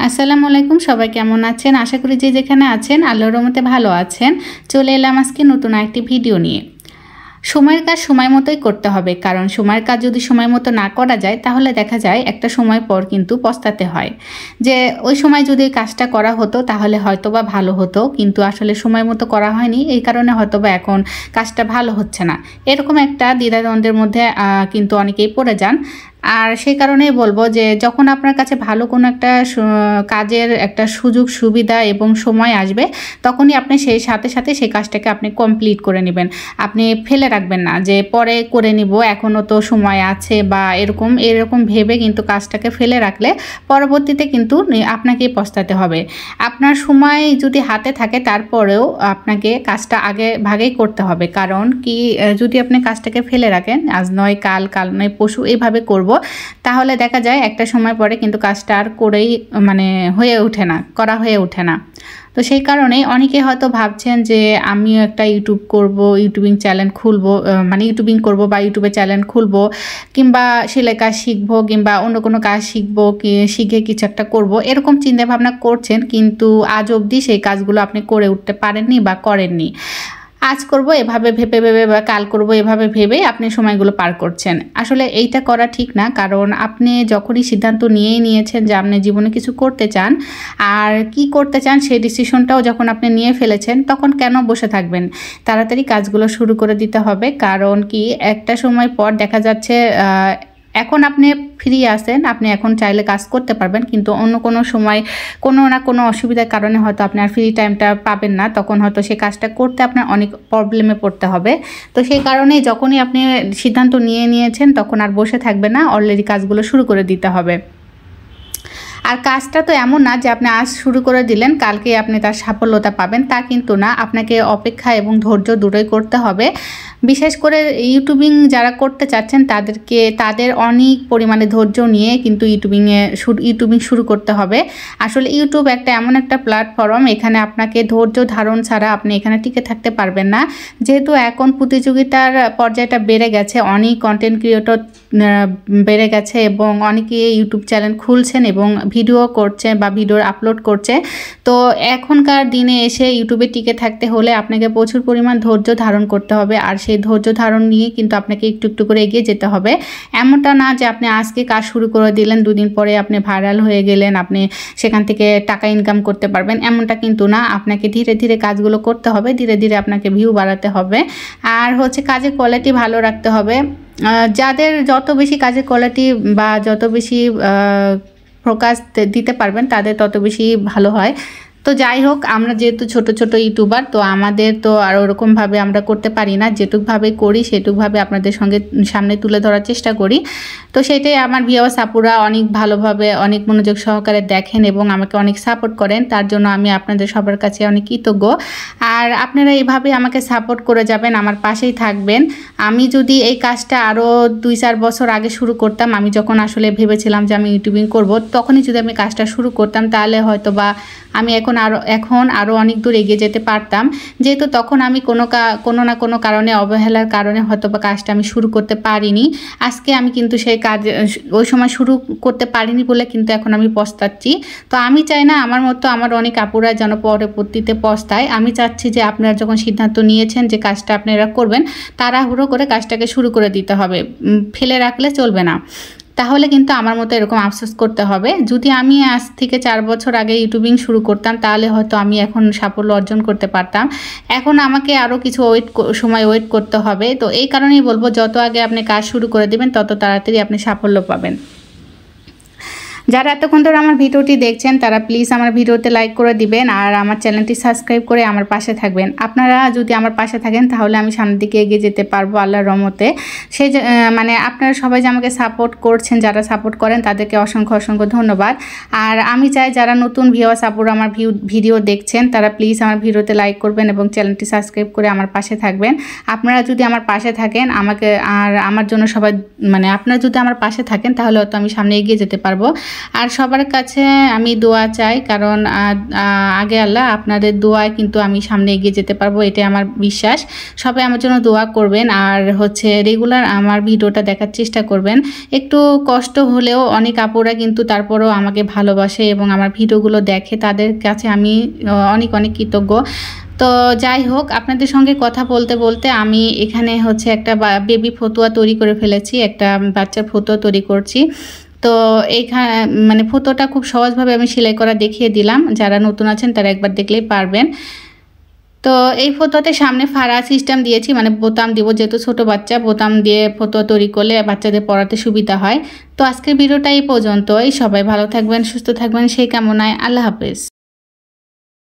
আসসালামু আলাইকুম, সবাই কেমন আছেন? আশা করি যে যেখানে আছেন আল্লাহর রহমতে ভালো আছেন। চলে এলাম আজকে নতুন একটি ভিডিও নিয়ে। সময়ের কাজ সময় মতোই করতে হবে, কারণ সময়ের কাজ যদি সময় মতো না করা যায় তাহলে দেখা যায় একটা সময় পর কিন্তু পস্তাতে হয় যে ওই সময় যদি কাজটা করা হতো তাহলে হয়তোবা ভালো হতো, কিন্তু আসলে সময় মতো করা হয়নি, এই কারণে হয়তোবা এখন কাজটা ভালো হচ্ছে না। এরকম একটা দ্বিধাদ্বন্দ্বের মধ্যে কিন্তু অনেকেই পড়ে যান। আর সেই কারণেই বলবো যে যখন আপনার কাছে ভালো কোনো একটা কাজের একটা সুযোগ সুবিধা এবং সময় আসবে, তখনই আপনি সেই সাথে সাথে সেই কাজটাকে আপনি কমপ্লিট করে নেবেন। আপনি ফেলে রাখবেন না যে পরে করে নিব, এখনও তো সময় আছে বা এরকম ভেবে কিন্তু কাজটাকে ফেলে রাখলে পরবর্তীতে কিন্তু আপনাকেই পস্তাতে হবে। আপনার সময় যদি হাতে থাকে তারপরেও আপনাকে কাজটা আগে ভাগেই করতে হবে, কারণ কি যদি আপনি কাজটাকে ফেলে রাখেন, আজ নয় কাল, কাল নয় পরশু এইভাবে করব, তাহলে দেখা যায় একটা সময় পরে কিন্তু কাজটা আর করা হয়ে ওঠে না। তো সেই কারণেই অনেকে হয়তো ভাবছেন যে আমিও একটা ইউটিউবিং চ্যানেল খুলবো, ইউটিউবিং করব বা ইউটিউবে চ্যানেল খুলবো, কিংবা সেলাই কাজ শিখবো, কিংবা অন্য কোনো কাজ শিখবো, শিখে কিছু একটা করব, এরকম চিন্তা ভাবনা করছেন, কিন্তু আজ অবধি সেই কাজগুলো আপনি করে উঠতে পারেননি বা করেননি। আজ করব এভাবে ভেবে বা কাল করব এভাবে ভেবে আপনি সময়গুলো পার করছেন। আসলে এইটা করা ঠিক না, কারণ আপনি যখনই সিদ্ধান্ত নিয়েছেন যে আপনি জীবনে কিছু করতে চান, আর কি করতে চান সেই ডিসিশনটাও যখন আপনি নিয়ে ফেলেছেন, তখন কেন বসে থাকবেন? তাড়াতাড়ি কাজগুলো শুরু করে দিতে হবে, কারণ কি একটা সময় পর দেখা যাচ্ছে এখন আপনি ফ্রি আছেন, আপনি এখন চাইলে কাজ করতে পারবেন, কিন্তু অন্য কোনো সময় কোনো না কোনো অসুবিধার কারণে হয়তো আপনি আর ফ্রি টাইমটা পাবেন না, তখন হয়তো সেই কাজটা করতে আপনার অনেক প্রবলেমে পড়তে হবে। তো সেই কারণেই যখনই আপনি সিদ্ধান্ত নিয়েছেন তখন আর বসে থাকবে না, অলরেডি কাজগুলো শুরু করে দিতে হবে। আর কাজটা তো এমন না যে আপনি আজ শুরু করে দিলেন কালকে আপনি তার সাফল্যতা পাবেন, তা কিন্তু না। আপনাকে অপেক্ষা এবং ধৈর্য দুটোই করতে হবে। বিশেষ করে ইউটিউবিং যারা করতে চাচ্ছেন তাদের অনেক পরিমাণে ধৈর্য নিয়ে কিন্তু ইউটিউবিং শুরু করতে হবে। আসলে ইউটিউব এমন একটা প্ল্যাটফর্ম, এখানে আপনাকে ধৈর্য ধারণ ছাড়া আপনি এখানে টিকে থাকতে পারবেন না। যেহেতু এখন প্রতিযোগিতার পর্যায়টা বেড়ে গেছে, অনেক কন্টেন্ট ক্রিয়েটর বেড়ে গেছে এবং অনেকে ইউটিউব চ্যানেল খুলছেন এবং ভিডিও করছে বা ভিডিও আপলোড করছে। তো এখনকার দিনে এসে ইউটিউবে টিকে থাকতে হলে আপনাকে প্রচুর পরিমাণ ধৈর্য ধারণ করতে হবে, আর সেই ধৈর্য ধারণ নিয়ে কিন্তু আপনাকে একটু একটু করে এগিয়ে যেতে হবে। এমনটা না যে আপনি আজকে কাজ শুরু করে দিলেন, দুদিন পরে আপনি ভাইরাল হয়ে গেলেন, আপনি সেখান থেকে টাকা ইনকাম করতে পারবেন, এমনটা কিন্তু না। আপনাকে ধীরে ধীরে কাজগুলো করতে হবে, ধীরে ধীরে আপনাকে ভিউ বাড়াতে হবে, আর কাজের কোয়ালিটি ভালো রাখতে হবে। যাদের যত বেশি কাজের কোয়ালিটি বা যত বেশি ফোকাস দিতে পারবেন তাদের তত বেশি ভালো হয়। তো যাই হোক, আমরা যেহেতু ছোট ছোট ইউটিউবার, তো আমাদের তো আর ওরকমভাবে আমরা করতে পারি না, যেটুকভাবে করি সেটুকভাবে আপনাদের সামনে তুলে ধরার চেষ্টা করি। তো সেটাই আমার ভিউয়ার্স আপুরা অনেক ভালোভাবে অনেক মনোযোগ সহকারে দেখেন এবং আমাকে অনেক সাপোর্ট করেন, তার জন্য আমি আপনাদের সবার কাছে অনেক কৃতজ্ঞ। আর আপনারা এইভাবে আমাকে সাপোর্ট করে যাবেন, আমার পাশেই থাকবেন। আমি যদি এই কাজটা আরও 2-4 বছর আগে শুরু করতাম, আমি যখন আসলে ভেবেছিলাম যে আমি ইউটিউবিং করব, তখনই যদি আমি কাজটা শুরু করতাম তাহলে হয়তো বা আমি এখন আরও অনেক দূর এগিয়ে যেতে পারতাম। যেহেতু তখন আমি কোনো না কোনো কারণে, অবহেলার কারণে হয়তো বা কাজটা আমি শুরু করতে পারিনি। আজকে আমি কিন্তু সেই কাজ ওই সময় শুরু করতে পারিনি বলে কিন্তু এখন আমি পস্তাচ্ছি। তো আমি চাই না আমার মতো আমার অনেক আপুরা যেন পরবর্তীতে পস্তায়। আমি চাচ্ছি যে আপনারা যখন সিদ্ধান্ত নিয়েছেন যে কাজটা আপনারা করবেন, তাড়াহুড়ো করে কাজটাকে শুরু করে দিতে হবে, ফেলে রাখলে চলবে না, তাহলে কিন্তু আমার মতো এরকম আফসোস করতে হবে। যদি আমি আজ থেকে 4 বছর আগে ইউটিউবিং শুরু করতাম তাহলে হয়তো আমি এখন সাফল্য অর্জন করতে পারতাম। এখন আমাকে আরও কিছু সময় ওয়েট করতে হবে। তো এই কারণেই বলবো, যত আগে আপনি কাজ শুরু করে দেবেন তত তাড়াতাড়ি আপনি সাফল্য পাবেন। যারা এতক্ষণ ধরে আমার ভিডিওটি দেখছেন তারা প্লিজ আমার ভিডিওতে লাইক করে দিবেন, আর আমার চ্যানেলটি সাবস্ক্রাইব করে আমার পাশে থাকবেন। আপনারা যদি আমার পাশে থাকেন তাহলে আমি সামনের দিকে এগিয়ে যেতে পারবো আল্লাহর রহমতে। আপনারা সবাই যে আমাকে সাপোর্ট করছেন, যারা সাপোর্ট করেন তাদেরকে অসংখ্য অসংখ্য ধন্যবাদ। আর আমি চাই যারা নতুন ভিউয়ার্স আপুরা আমার ভিডিও দেখছেন তারা প্লিজ আমার ভিডিওতে লাইক করবেন এবং চ্যানেলটি সাবস্ক্রাইব করে আমার পাশে থাকবেন। আপনারা যদি আমার পাশে থাকেন আমার জন্য আপনারা যদি আমার পাশে থাকেন তাহলে হয়তো আমি সামনে এগিয়ে যেতে পারবো। আর সবার কাছে আমি দোয়া চাই, কারণ আগে আল্লাহ, আপনাদের দোয়ায় কিন্তু আমি সামনে এগিয়ে যেতে পারবো, এটাই আমার বিশ্বাস। সবাই আমার জন্য দোয়া করবেন, আর হচ্ছে রেগুলার আমার ভিডিওটা দেখার চেষ্টা করবেন। একটু কষ্ট হলেও অনেক আপুরা কিন্তু তারপরেও আমাকে ভালোবাসে এবং আমার ভিডিওগুলো দেখে, তাদের কাছে আমি অনেক অনেক কৃতজ্ঞ। তো যাই হোক, আপনাদের সঙ্গে কথা বলতে বলতে আমি এখানে হচ্ছে একটা বেবি ফতুয়া তৈরি করে ফেলেছি, একটা বাচ্চার ফতুয়া তৈরি করছি। তো এইখানে মানে ফতুয়াটা খুব সহজভাবে আমি সেলাই করা দেখিয়ে দিলাম, যারা নতুন আছেন তারা একবার দেখলেই পারবেন। তো এই ফতুয়াতে সামনে ফাড়া সিস্টেম দিয়েছি, মানে বোতাম দিব, যেহেতু ছোট বাচ্চা বোতাম দিয়ে ফতুয়া তৈরি করলে বাচ্চাদের পড়াতে সুবিধা হয়। তো আজকের ভিডিওটা এই পর্যন্তই। সবাই ভালো থাকবেন, সুস্থ থাকবেন সেই কামনায়। আল্লাহ হাফেজ।